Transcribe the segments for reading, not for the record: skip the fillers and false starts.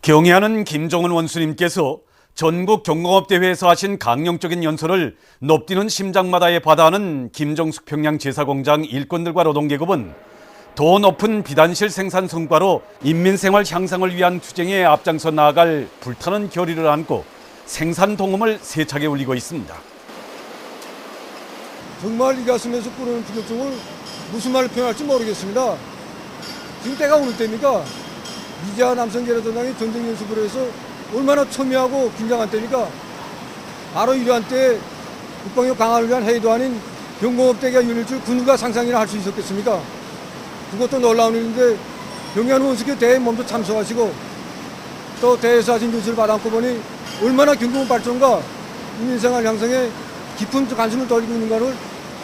경애하는 김종은 원수님께서 전국 경공업대회에서 하신 강령적인 연설을 높뛰는 심장마다에 바다하는 김정숙 평양 제사공장 일꾼들과 노동계급은 더 높은 비단실 생산 성과로 인민생활 향상을 위한 투쟁에 앞장서 나아갈 불타는 결의를 안고 생산 동음을 세차게 울리고 있습니다. 정말 이 가슴에서 끓는 부족증을 무슨 말로 표현할지 모르겠습니다. 지금 때가 어느 때입니까? 이재하 남성계라전당이 전쟁 연습을 해서 얼마나 첨예하고 긴장한 때입니까? 바로 이러한 때 국방력 강화를 위한 회의도 아닌 경공업대회가 열릴 줄 군우가 상상이나 할 수 있었겠습니까? 그것도 놀라운 일인데 경애하는 원수께 대회에 몸도 참석하시고 또 대회에서 하신 교수를 받아안고 보니 얼마나 경공업 발전과 인민생활 향상에 깊은 관심을 돌리고 있는가를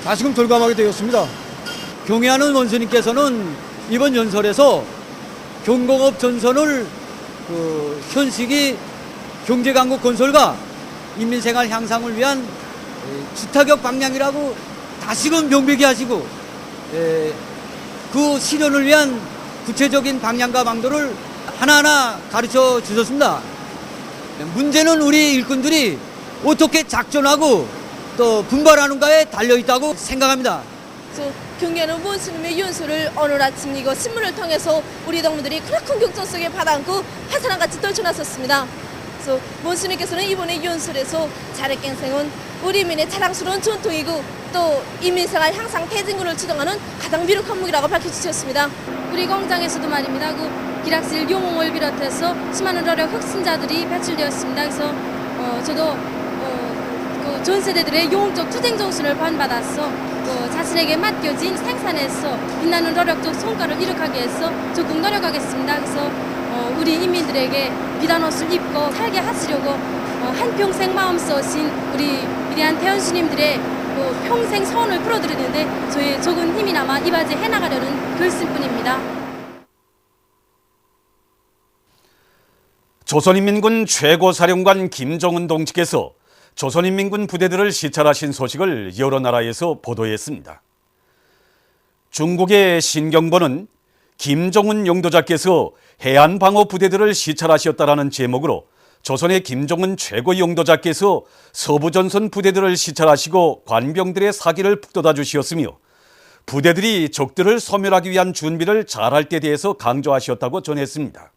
다시금 절감하게 되었습니다. 경애하는 원수님께서는 이번 연설에서 경공업 전선을 현식이 경제강국 건설과 인민생활 향상을 위한 주타격 방향이라고 다시금 명백히 하시고 그 실현을 위한 구체적인 방향과 방도를 하나하나 가르쳐 주셨습니다. 문제는 우리 일꾼들이 어떻게 작전하고 또 분발하는가에 달려있다고 생각합니다. 경애하는 원수님의 연설을 오늘 아침 이거 신문을 통해서 우리 동무들이 크나큰 격정 속에 받아안고 화산함같이 떨쳐놨었습니다. 그래서 원수님께서는 이번에 연설에서 자력갱생은 우리민의 자랑스러운 전통이고 또 인민생활 향상 대진군을 주장하는 가장 비록한 무기라고 밝혀주셨습니다. 우리 공장에서도 말입니다. 기락실 용웅을 비롯해서 수많은 노력 혁신자들이 배출되었습니다. 그래서 저도 전 세대들의 용적 투쟁 정신을 본받아서 자신에게 맡겨진 생산에서 빛나는 노력적 성과를 이룩하기 위해서 적극 노력하겠습니다. 그래서 우리 인민들에게 비단 옷을 입고 살게 하시려고 한평생 마음 써신 우리 위대한 대원수님들의 평생 소원을 풀어드리는데 저의 적은 힘이나마 이바지 해나가려는 결심뿐입니다. 조선인민군 최고사령관 김정은 동지께서 조선인민군 부대들을 시찰하신 소식을 여러 나라에서 보도했습니다. 중국의 신경보는 김정은 용도자께서 해안방어 부대들을 시찰하셨다라는 제목으로 조선의 김정은 최고 용도자께서 서부전선 부대들을 시찰하시고 관병들의 사기를 북돋아 주시었으며 부대들이 적들을 소멸하기 위한 준비를 잘할 때 대해서 강조하셨다고 전했습니다.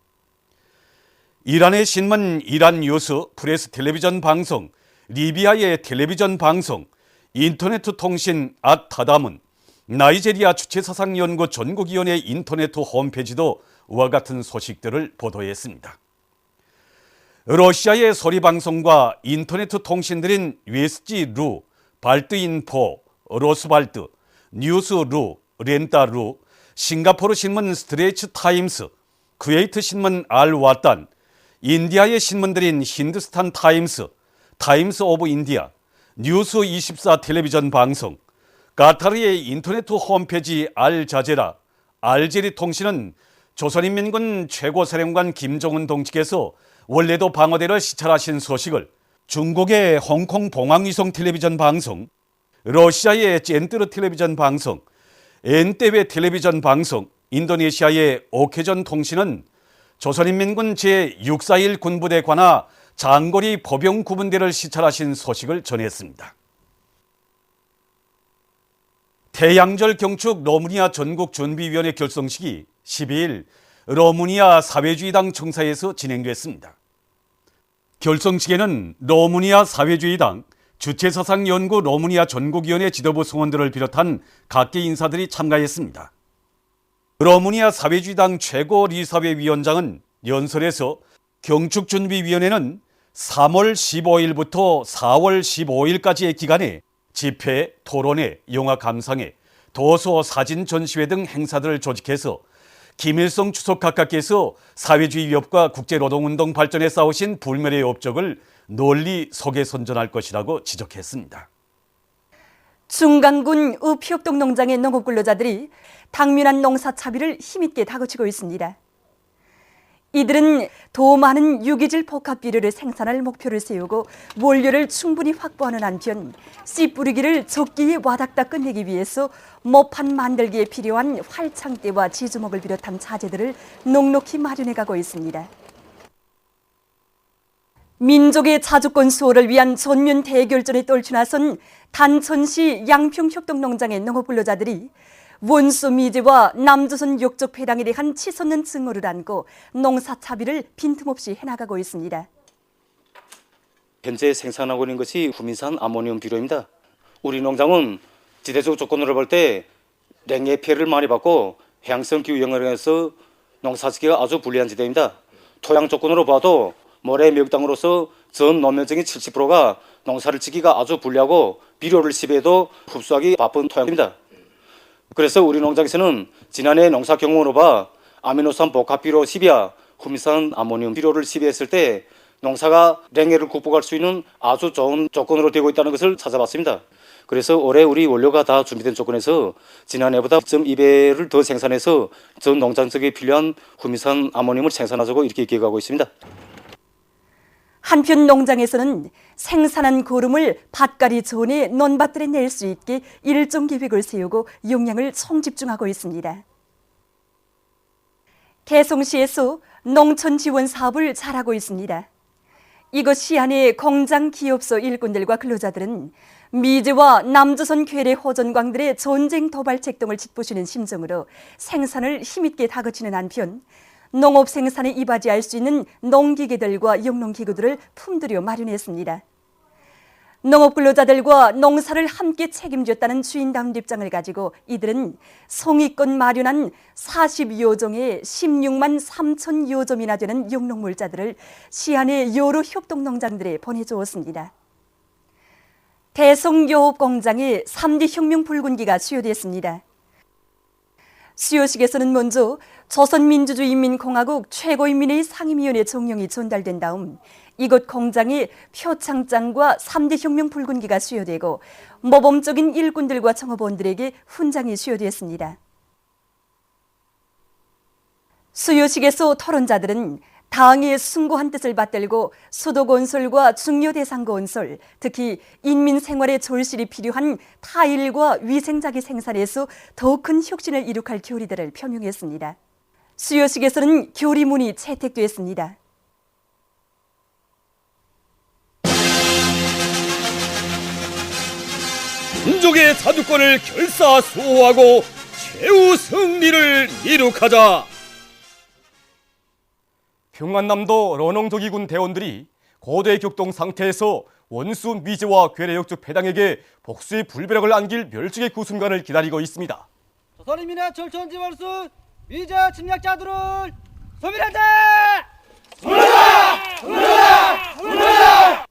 이란의 신문 이란 뉴스, 프레스 텔레비전 방송, 리비아의 텔레비전 방송, 인터넷 통신 앗타담은 나이제리아 주체사상연구 전국위원회 인터넷 홈페이지도 이와 같은 소식들을 보도했습니다. 러시아의 소리방송과 인터넷 통신들인 웨스지루, 발트인포, 로스발트, 뉴스루, 렌타루, 싱가포르 신문 스트레이츠 타임스, 쿠웨이트 신문 알와탄, 인디아의 신문들인 힌두스탄 타임스, 타임스 오브 인디아, 뉴스24 텔레비전 방송, 카타르의 인터넷 홈페이지 알자제라, 알제리 통신은 조선인민군 최고사령관 김정은 동지께서 원래도 방어대를 시찰하신 소식을 중국의 홍콩 봉황위성 텔레비전 방송, 러시아의 젠뜨르 텔레비전 방송, 엔테베 텔레비전 방송, 인도네시아의 오케전 통신은 조선인민군 제641 군부대 관하 장거리 보병 구분대를 시찰하신 소식을 전했습니다. 태양절 경축 러무니아 전국준비위원회 결성식이 12일 러무니아 사회주의당 청사에서 진행됐습니다. 결성식에는 러무니아 사회주의당, 주체사상연구 러무니아 전국위원회 지도부 성원들을 비롯한 각계 인사들이 참가했습니다. 러무니아 사회주의당 최고리사회위원장은 연설에서 경축준비위원회는 3월 15일부터 4월 15일까지의 기간에 집회, 토론회, 영화 감상회, 도서, 사진 전시회 등 행사들을 조직해서 김일성 주석 각하께서 사회주의 위협과 국제노동운동 발전에 쌓으신 불멸의 업적을 널리 소개선전할 것이라고 지적했습니다. 중강군 우피옥동 농장의 농업근로자들이 당면한 농사차비를 힘있게 다그치고 있습니다. 이들은 더 많은 유기질 복합 비료를 생산할 목표를 세우고 원료를 충분히 확보하는 한편 씨 뿌리기를 적기에 와닥닥 끝내기 위해서 모판 만들기에 필요한 활창대와 지주목을 비롯한 자재들을 넉넉히 마련해가고 있습니다. 민족의 자주권 수호를 위한 전면 대결전에 떨쳐나선 단천시 양평협동농장의 농업근로자들이 원수 미제와 남조선 욕적 배당에 대한 치솟는 증오를 안고 농사 차비를 빈틈없이 해나가고 있습니다. 현재 생산하고 있는 것이 후미산 아모니움 비료입니다. 우리 농장은 지대적 조건으로 볼 때 냉해 피해를 많이 받고 해양성 기후 영향에서 농사짓기가 아주 불리한 지대입니다. 토양 조건으로 봐도 모래 매혹 땅으로서 전 논면적인 70%가 농사를 짓기가 아주 불리하고 비료를 씹어도 흡수하기 바쁜 토양입니다. 그래서 우리 농장에서는 지난해 농사 경험으로 봐 아미노산 복합비료 10이야 후미산 아모니움 비료를 습입했을 때 농사가 냉해를 극복할 수 있는 아주 좋은 조건으로 되고 있다는 것을 찾아봤습니다. 그래서 올해 우리 원료가 다 준비된 조건에서 지난해보다 1.2배를 더 생산해서 전 농장 쪽에 필요한 후미산 아모니움을 생산하자고 이렇게 계획하고 있습니다. 한편 농장에서는 생산한 고름을 밭갈이 전에 논밭들에 낼 수 있게 일정 계획을 세우고 용량을 총집중하고 있습니다. 개성시에서 농촌 지원 사업을 잘하고 있습니다. 이곳 시안의 공장 기업소 일꾼들과 근로자들은 미제와 남조선 괴뢰 호전광들의 전쟁 도발책 등을 짚부시는 심정으로 생산을 힘있게 다그치는 한편 농업 생산에 이바지할 수 있는 농기계들과 영농기구들을 품들여 마련했습니다. 농업근로자들과 농사를 함께 책임졌다는 주인다운 입장을 가지고 이들은 송이껏 마련한 40여 종의 16만 3천 여점이나 되는 영농물자들을 시안의 여러 협동농장들에 보내주었습니다. 대성여업공장에 3대 혁명 붉은기가 수여됐습니다. 수여식에서는 먼저 조선민주주의인민공화국 최고인민회의 상임위원회 정령이 전달된 다음 이곳 공장에 표창장과 3대 혁명 붉은기가 수여되고 모범적인 일꾼들과 청업원들에게 훈장이 수여됐습니다. 수여식에서 토론자들은 당의 숭고한 뜻을 받들고 수도건설과 중요대상건설, 특히 인민생활에 절실히 필요한 타일과 위생자재 생산에서 더 큰 혁신을 이룩할 교리들을 표명했습니다. 수여식에서는 교리문이 채택됐습니다. 민족의 자주권을 결사수호하고 최후 승리를 이룩하자. 평안남도 런홍조기군 대원들이 고대 격동 상태에서 원수 미제와 괴뢰 역적 배당에게 복수의 불벼락을 안길 멸종의 그 순간을 기다리고 있습니다. 조선인민의 절천지원수 미제 침략자들을 소멸한다!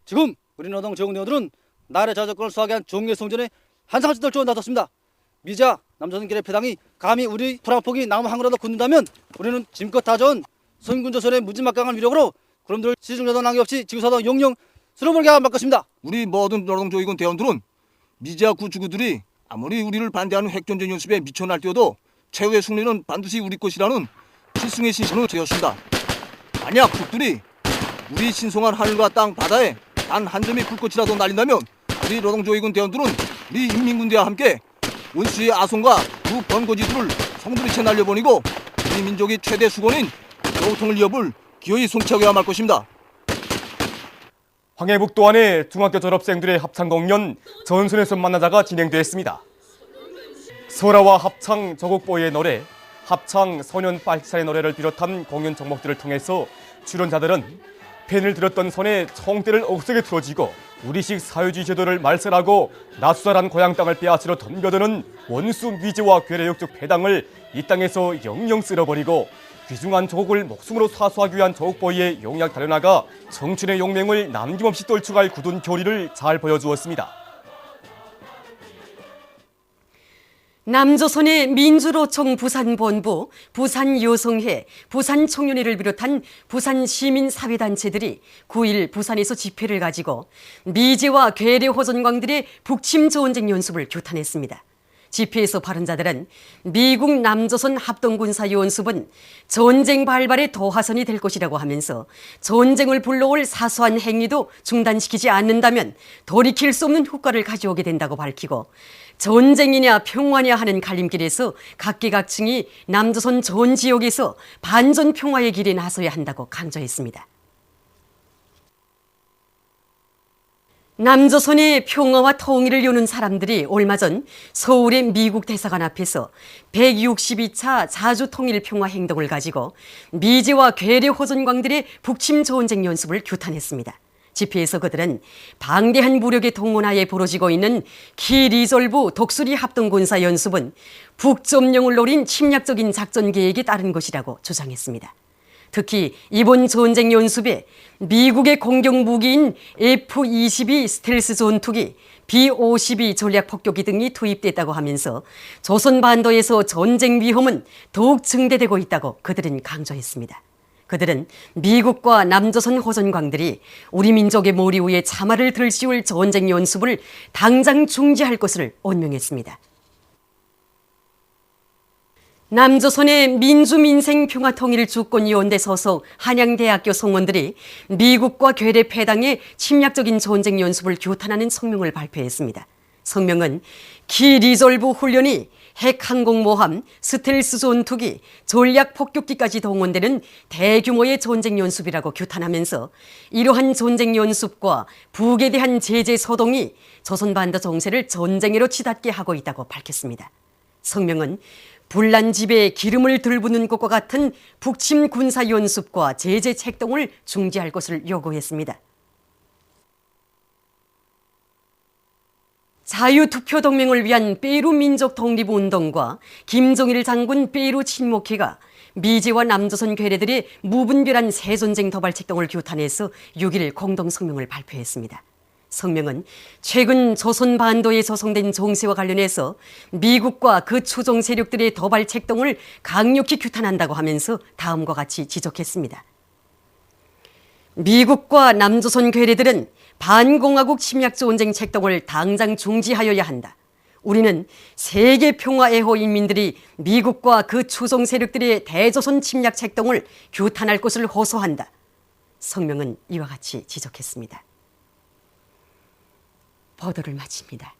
지금 우리 노동 제공대원들은 나라의 자주권을 수하기 위한 종의 성전에 한상같이 떨쳐 나섰습니다. 미자 남조선 괴뢰 배당이 감히 우리 프랑포기 나무 한 그루라도 굳는다면 우리는 짐껏 다져온 성군조선의 무지막강한 위력으로 그놈들 시중자도 낭비없이 지구사도 용령 쓸어버리게 할 것입니다. 우리 모든 노동조기군 대원들은 미제와 구주구들이 아무리 우리를 반대하는 핵전쟁 연습에 미쳐 날뛰어도 최후의 승리는 반드시 우리 것이라는 필승의 신심을 지었습니다. 만약 북들이 우리 신성한 하늘과 땅 바다에 단 한 점의 불꽃이라도 날린다면 우리 노동조기군 대원들은 우리 인민군대와 함께 원수의 아손과 그 번거지들을 성두리째 날려보내고 우리 민족의 최대 수건인 교통을 이어볼 기어이 송치하게 말 것입니다. 황해북도안의 중학교 졸업생들의 합창 공연 전선에서 만나자가 진행됐습니다. 설화와 합창 저곡보의 노래, 합창 소년 빨치살의 노래를 비롯한 공연 종목들을 통해서 출연자들은 펜을 들었던 손에 총대를 억세게 틀어쥐고 우리식 사회주의 제도를 말살하고 나수살한 고향 땅을 빼앗으러 덤벼드는 원수 미제와 괴뢰 역적 배당을 이 땅에서 영영 쓸어버리고 귀중한 조국을 목숨으로 사수하기 위한 조국보위의 용약 다려나가 청춘의 용맹을 남김없이 떨쳐갈 굳은 교리를 잘 보여주었습니다. 남조선의 민주노총 부산본부, 부산여성회, 부산청년회를 비롯한 부산 시민사회단체들이 9일 부산에서 집회를 가지고 미제와 괴뢰 호전광들의 북침 전쟁 연습을 규탄했습니다. 집회에서 발언자들은 미국 남조선 합동군사연습은 전쟁 발발의 도화선이 될 것이라고 하면서 전쟁을 불러올 사소한 행위도 중단시키지 않는다면 돌이킬 수 없는 효과를 가져오게 된다고 밝히고 전쟁이냐 평화냐 하는 갈림길에서 각계각층이 남조선 전 지역에서 반전 평화의 길에 나서야 한다고 강조했습니다. 남조선의 평화와 통일을 요는 사람들이 얼마 전 서울의 미국 대사관 앞에서 162차 자주통일평화 행동을 가지고 미제와 괴뢰 호전광들의 북침 전쟁 연습을 규탄했습니다. 집회에서 그들은 방대한 무력의 동원하에 벌어지고 있는 키리졸브 독수리 합동군사 연습은 북점령을 노린 침략적인 작전 계획에 따른 것이라고 주장했습니다. 특히 이번 전쟁 연습에 미국의 공격 무기인 F-22 스텔스 전투기, B-52 전략 폭격기 등이 투입됐다고 하면서 조선 반도에서 전쟁 위험은 더욱 증대되고 있다고 그들은 강조했습니다. 그들은 미국과 남조선 호전광들이 우리 민족의 머리 위에 차마를 들씌울 전쟁 연습을 당장 중지할 것을 언명했습니다. 남조선의 민주민생평화통일주권위원회 소속 한양대학교 성원들이 미국과 괴뢰 패당의 침략적인 전쟁 연습을 규탄하는 성명을 발표했습니다. 성명은 키리졸브 훈련이 핵항공모함, 스텔스 전투기, 전략 폭격기까지 동원되는 대규모의 전쟁 연습이라고 규탄하면서 이러한 전쟁 연습과 북에 대한 제재 소동이 조선반도 정세를 전쟁으로 치닫게 하고 있다고 밝혔습니다. 성명은 불난 집에 기름을 들부는 것과 같은 북침 군사 연습과 제재 책동을 중지할 것을 요구했습니다. 자유투표동맹을 위한 페루 민족 독립운동과 김정일 장군 페루 친목회가 미제와 남조선 괴뢰들의 무분별한 새전쟁 도발 책동을 규탄해서 6일 공동성명을 발표했습니다. 성명은 최근 조선 반도에 조성된 정세와 관련해서 미국과 그 추종 세력들의 도발 책동을 강력히 규탄한다고 하면서 다음과 같이 지적했습니다. 미국과 남조선 괴뢰들은 반공화국 침략 전쟁 책동을 당장 중지하여야 한다. 우리는 세계 평화 애호 인민들이 미국과 그 추종 세력들의 대조선 침략 책동을 규탄할 것을 호소한다. 성명은 이와 같이 지적했습니다. 보도를 마칩니다.